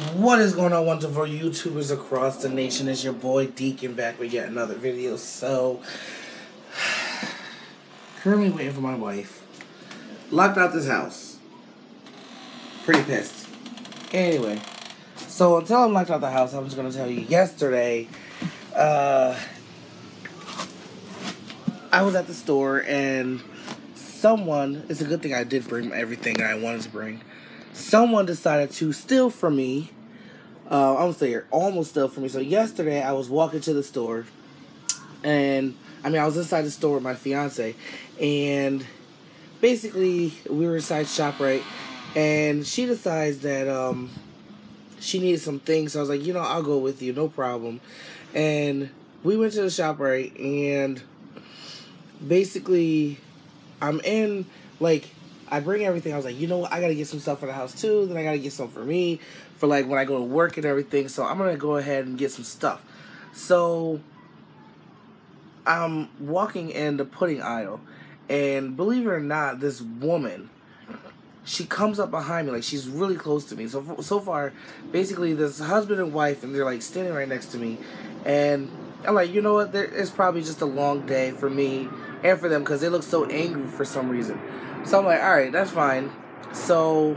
What is going on, wonderful YouTubers across the nation? It's your boy Deacon back with yet another video. So, currently waiting for my wife. Locked out this house. Pretty pissed. Anyway, so until I'm locked out the house, I'm just going to tell you, yesterday, I was at the store and someone, it's a good thing I did bring everything that I wanted to bring. Someone decided to steal from me. I'm gonna say it, almost steal from me. So yesterday I was walking to the store, and I was inside the store with my fiance, and basically we were inside ShopRite, and she decides that she needed some things. So I was like, I'll go with you, no problem. And we went to the ShopRite, and basically I'm in, like, I bring everything. I was like, you know what? I got to get some stuff for the house, too. Then I got to get some for me, for, like, when I go to work and everything. So I'm going to go ahead and get some stuff. So I'm walking in the pudding aisle. And believe it or not, this woman, she comes up behind me. Like, she's really close to me. So far, basically, this husband and wife, and they're, like, standing right next to me. And I'm like, you know what? It's probably just a long day for me and for them because they look so angry for some reason. So I'm like, all right, that's fine. So,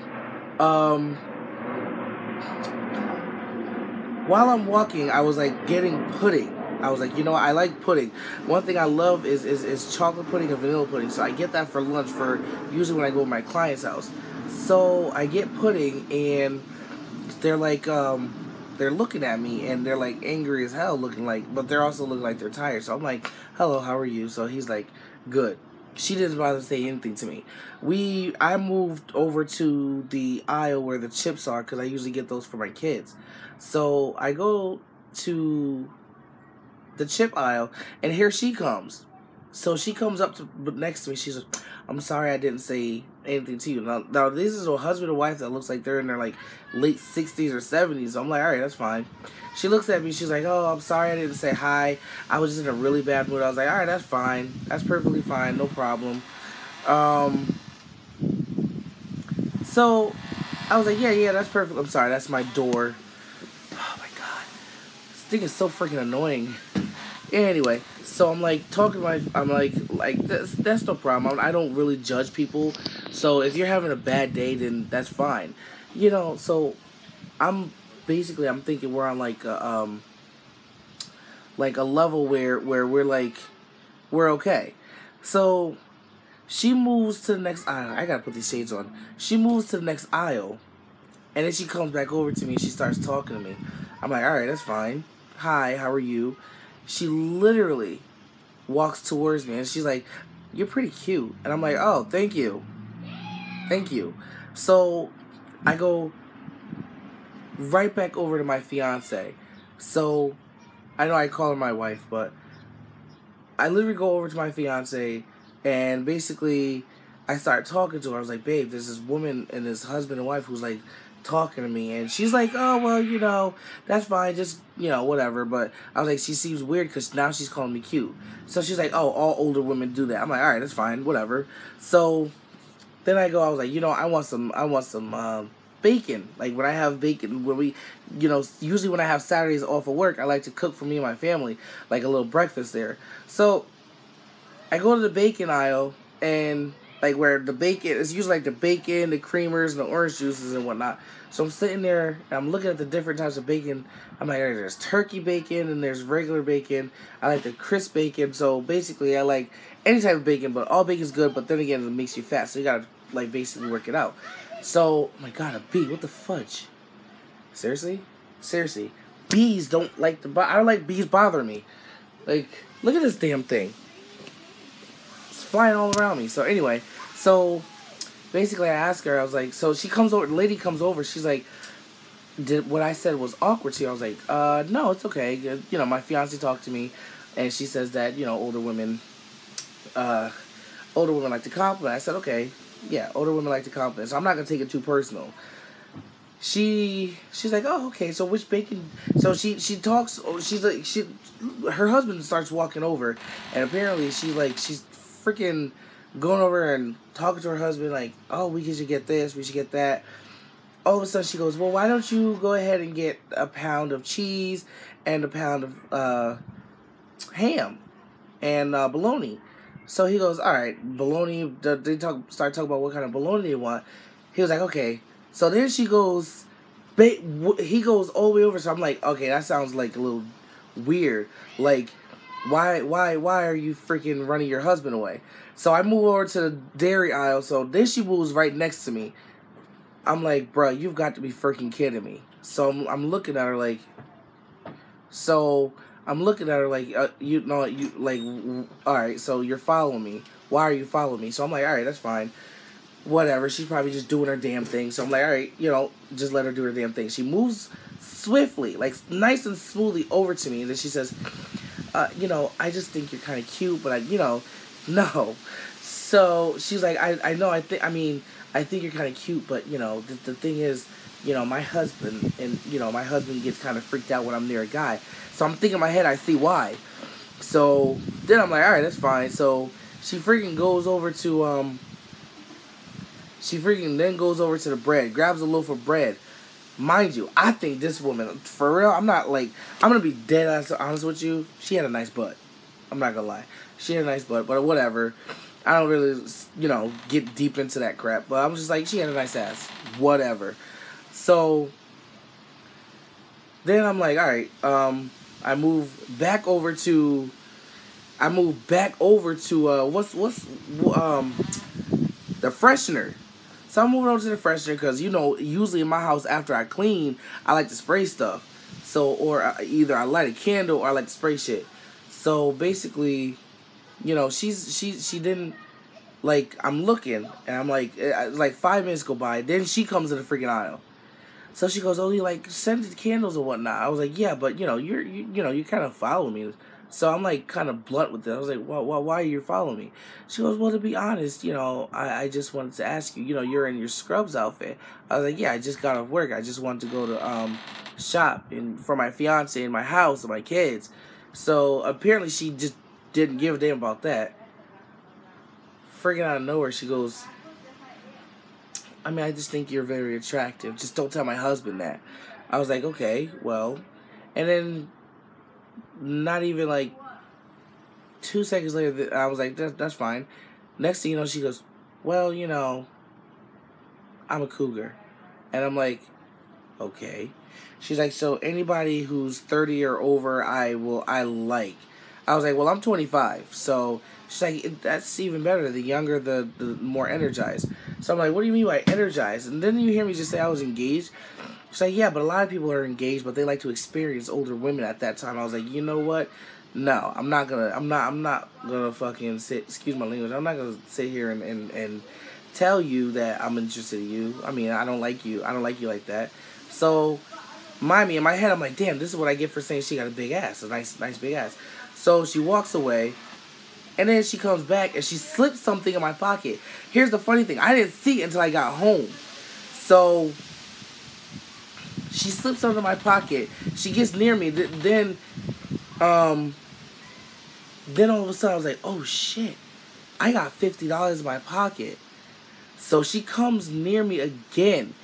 while I'm walking, I was like getting pudding. I was like, I like pudding. One thing I love is chocolate pudding and vanilla pudding. So I get that for lunch for usually when I go to my client's house. So I get pudding and they're like, they're looking at me and they're like angry as hell looking like, but they're also looking like they're tired. So I'm like, hello, how are you? So he's like, good. She didn't bother to say anything to me. I moved over to the aisle where the chips are because I usually get those for my kids. So I go to the chip aisle and here she comes. So she comes up to next to me. She's like, I'm sorry I didn't say anything to you. Now this is a husband and wife that looks like they're in their like late 60s or 70s. So I'm like, all right, that's fine. She looks at me. She's like, oh, I'm sorry I didn't say hi. I was just in a really bad mood. I was like, all right, that's fine. That's perfectly fine. No problem. So I was like, yeah, that's perfect. I'm sorry. That's my door. Oh, my God. This thing is so freaking annoying. Anyway, so I'm like talking to I'm like that's no problem. I don't really judge people. So if you're having a bad day, then that's fine. So I'm thinking we're on like a level where we're okay. So she moves to the next aisle. I gotta put these shades on. She moves to the next aisle, and then she comes back over to me and she starts talking to me. I'm like, all right, that's fine. Hi, how are you? She literally walks towards me and she's like, you're pretty cute. And I'm like, oh, thank you. Thank you. So I go right back over to my fiance. So I know I call her my wife, but I literally go over to my fiance and basically I start talking to her. I was like, babe, there's this woman and this husband and wife who's like talking to me, and she's like, oh, well, that's fine, just, whatever. But I was like, she seems weird because now she's calling me cute. So she's like, oh, all older women do that. I'm like, all right, that's fine, whatever. So then I was like, I want some bacon. Like, when I have bacon, when we, usually when I have Saturdays off of work, I like to cook for me and my family, like a little breakfast there. So I go to the bacon aisle, and like where the bacon, it's usually like the bacon, the creamers, and the orange juices and whatnot. So I'm sitting there and I'm looking at the different types of bacon. I'm like, there's turkey bacon and there's regular bacon. I like the crisp bacon. So basically I like any type of bacon, but all bacon's good, but then again it makes you fat. So you gotta like basically work it out. So, oh my God, a bee, what the fudge? Seriously? Seriously. Bees don't like I don't like bees bothering me. Like, look at this damn thing. Flying all around me. So anyway, so basically I asked her, I was like, so she comes over, the lady comes over, she's like, did what I said was awkward to you? I was like, no, it's okay. My fiance talked to me and she says that, older women like to compliment. I said, okay, yeah, older women like to compliment, so I'm not gonna take it too personal. She's like, oh, okay, so which bacon? So she talks, she's like, her husband starts walking over, and apparently she's freaking going over and talking to her husband like, oh, we should get this, we should get that. all of a sudden she goes, well, why don't you go ahead and get a pound of cheese and a pound of ham and bologna. So he goes, all right, bologna. They start talking about what kind of bologna they want. He was like, okay. So then she goes, he goes all the way over. So I'm like, okay, that sounds like a little weird. Like, why are you freaking running your husband away? So I move over to the dairy aisle. So then she moves right next to me. I'm like, bruh, you've got to be freaking kidding me. So I'm looking at her like, you know, you like, all right, so you're following me. Why are you following me? So I'm like, all right, that's fine. Whatever. She's probably just doing her damn thing. So I'm like, all right, you know, just let her do her damn thing. She moves swiftly, like nice and smoothly over to me. And then she says, you know, I just think you're kind of cute, but no. So she's like, I know, I think you're kind of cute, but, you know, the thing is, you know, my husband gets kind of freaked out when I'm near a guy. So I'm thinking in my head, I see why. So then I'm like, all right, that's fine. So she freaking goes over to, then goes over to the bread, grabs a loaf of bread. Mind you, I think this woman, for real, I'm going to be dead ass honest with you. She had a nice butt. I'm not going to lie. She had a nice butt, but whatever. I don't really, you know, get deep into that crap. But I'm just like, she had a nice ass. Whatever. So then I'm like, all right, I move back over to the freshener. So I'm moving over to the freshener because, you know, usually in my house after I clean, I like to spray stuff. So, or either I light a candle or I like to spray shit. So basically, you know, she didn't, like, I'm looking and I'm like 5 minutes go by. Then she comes in the freaking aisle. So she goes, oh, you like scented candles or whatnot. I was like, yeah, but you know, you kind of follow me. So I'm like kind of blunt with it. I was like, why are you following me? She goes, well, to be honest, you know, I just wanted to ask you, you know, you're in your scrubs outfit. I was like, yeah, I just got off work. I just wanted to go to shop for my fiance and my house and my kids. So apparently she just didn't give a damn about that. Freaking out of nowhere, she goes, I mean, I just think you're very attractive. Just don't tell my husband that. I was like, okay, well. And then, not even like 2 seconds later, I was like, that's fine. Next thing you know, she goes, well, you know, I'm a cougar. And I'm like, okay. She's like, so anybody who's 30 or over, I like. I was like, well, I'm 25. So she's like, that's even better. The younger, the more energized. So I'm like, what do you mean by energized? And then you hear me just say I was engaged. She's like, yeah, but a lot of people are engaged, but they like to experience older women at that time. I was like, you know what? No, I'm not gonna fucking sit, excuse my language, I'm not gonna sit here and tell you that I'm interested in you. I mean, I don't like you like that. So, mind me, in my head, I'm like, damn, this is what I get for saying she got a big ass, a nice big ass. So she walks away, and then she comes back, and she slips something in my pocket. Here's the funny thing. I didn't see it until I got home. So she slips something in my pocket. She gets near me. Then all of a sudden, I was like, oh, shit. I got $50 in my pocket. So she comes near me again.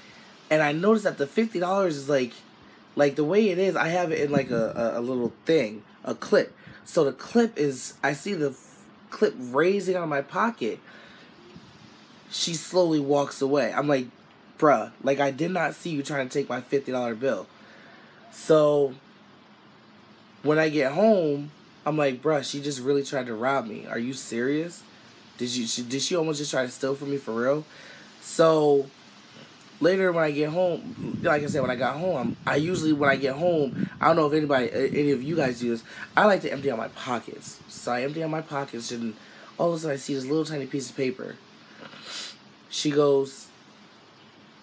And I noticed that the $50 is like the way it is, I have it in like a little thing, a clip. So the clip is, I see the clip raising out of my pocket. She slowly walks away. I'm like, bruh, like I did not see you trying to take my $50 bill. So when I get home, I'm like, bruh, she just really tried to rob me. Are you serious? Did she almost just try to steal from me for real? So later when I get home, like I said, when I got home, I usually, when I get home, I don't know if any of you guys do this, I like to empty out my pockets. So I empty out my pockets, and all of a sudden I see this little tiny piece of paper. She goes,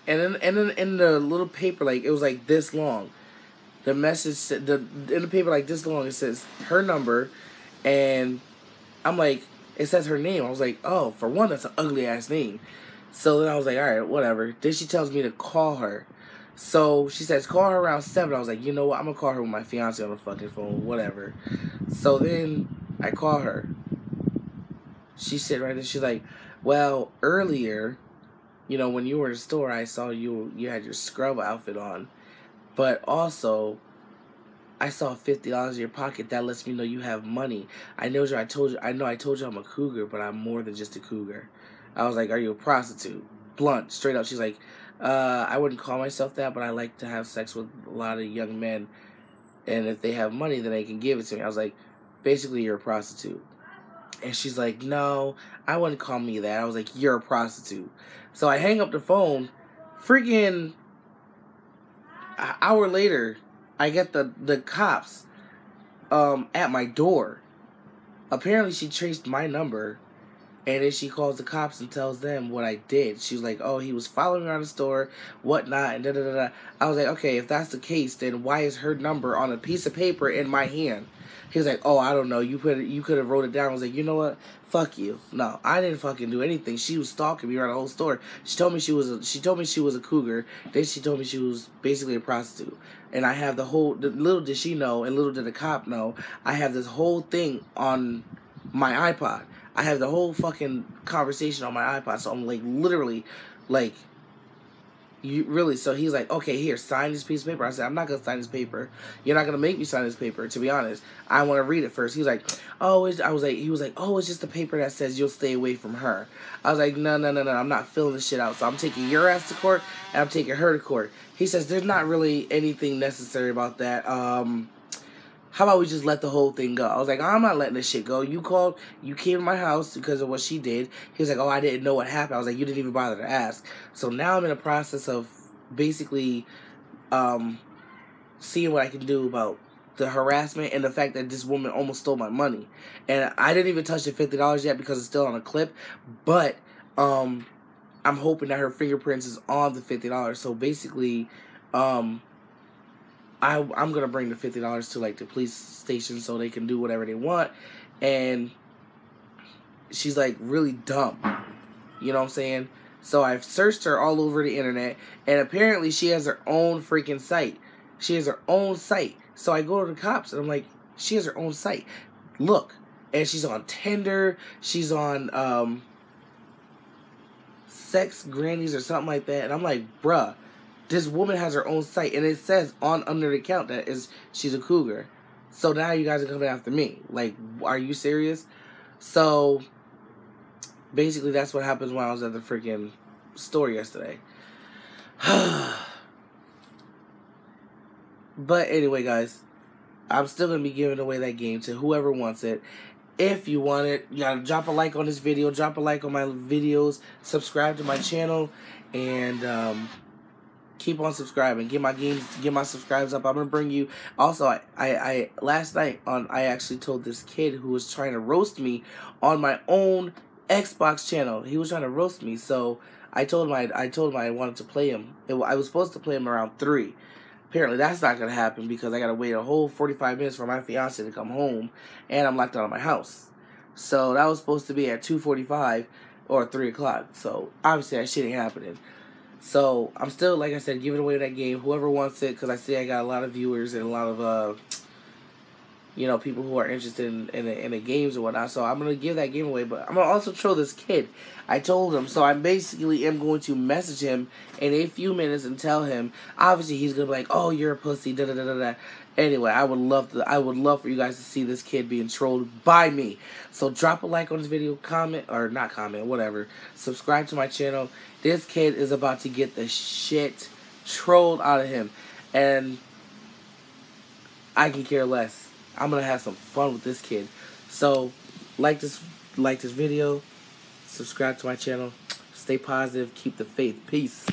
and then in the little paper, like, it was like this long. The message said, in the paper like this long, it says her number, and I'm like, it says her name. I was like, oh, for one, that's an ugly ass name. So then I was like, all right, whatever. Then she tells me to call her. So she says, call her around 7. I was like, you know what? I'm going to call her with my fiance on the fucking phone, whatever. So then I call her. She said right there, she's like, well, earlier you know, when you were in the store, I saw you had your scrub outfit on, but also I saw $50 in your pocket. That lets me know you have money. I know I told you I'm a cougar, but I'm more than just a cougar. I was like, are you a prostitute? Blunt, straight up. She's like, I wouldn't call myself that, but I like to have sex with a lot of young men, and if they have money, then they can give it to me. I was like, basically, you're a prostitute. And she's like, no, I wouldn't call me that. I was like, you're a prostitute. So I hang up the phone. Freaking an hour later, I get the cops at my door. Apparently, she traced my number, and then she calls the cops and tells them what I did. She was like, oh, he was following me around the store, whatnot, and da-da-da-da. I was like, okay, if that's the case, then why is her number on a piece of paper in my hand? He was like, oh, I don't know. You could have wrote it down. I was like, you know what? Fuck you. No, I didn't fucking do anything. She was stalking me around the whole store. She told me she was a cougar. Then she told me she was basically a prostitute. And I have little did she know, and little did the cop know, I have this whole thing on my iPod. I have the whole fucking conversation on my iPod. So I'm like, literally, like, so he's like, okay, here, sign this piece of paper. I said, I'm not going to sign this paper. You're not going to make me sign this paper, to be honest. I want to read it first. He was like, oh, it's just the paper that says you'll stay away from her. I was like, no, I'm not filling this shit out. So I'm taking your ass to court, and I'm taking her to court. He says, there's not really anything necessary about that. How about we just let the whole thing go? I was like, I'm not letting this shit go. You came to my house because of what she did. He was like, oh, I didn't know what happened. I was like, you didn't even bother to ask. So now I'm in the process of basically seeing what I can do about the harassment and the fact that this woman almost stole my money. And I didn't even touch the $50 yet because it's still on a clip. But I'm hoping that her fingerprints is on the $50. So basically, I'm going to bring the $50 to, like, the police station so they can do whatever they want. And she's, like, really dumb. You know what I'm saying? So I've searched her all over the internet. And apparently she has her own freaking site. She has her own site. So I go to the cops and I'm like, she has her own site. Look. And she's on Tinder. She's on Sex Grannies or something like that. And I'm like, bruh. This woman has her own site, and it says under the account that she's a cougar. So now you guys are coming after me. Like, are you serious? So, basically, that's what happens when I was at the freaking store yesterday. But anyway, guys, I'm still going to be giving away that game to whoever wants it. If you want it, you gotta drop a like on this video, drop a like on my videos, subscribe to my channel, and keep on subscribing. Get my subscribers up. I'm gonna bring you. Also, I last night I actually told this kid who was trying to roast me on my own Xbox channel. He was trying to roast me, so I told him I wanted to play him. I was supposed to play him around 3. Apparently, that's not gonna happen because I gotta wait a whole 45 minutes for my fiance to come home, and I'm locked out of my house. So that was supposed to be at 2:45 or 3 o'clock. So obviously that shit ain't happening. So, I'm still, like I said, giving away that game. Whoever wants it, because I see I got a lot of viewers and a lot of, people who are interested in the games and whatnot. So, I'm going to give that game away. But I'm going to also troll this kid. I told him. So, I basically am going to message him in a few minutes and tell him. Obviously, he's going to be like, oh, you're a pussy, da-da-da-da-da. Anyway, I would love for you guys to see this kid being trolled by me. So drop a like on this video, comment, or not comment, whatever. Subscribe to my channel. This kid is about to get the shit trolled out of him. And I can care less. I'm going to have some fun with this kid. So like this video, subscribe to my channel, stay positive, keep the faith. Peace.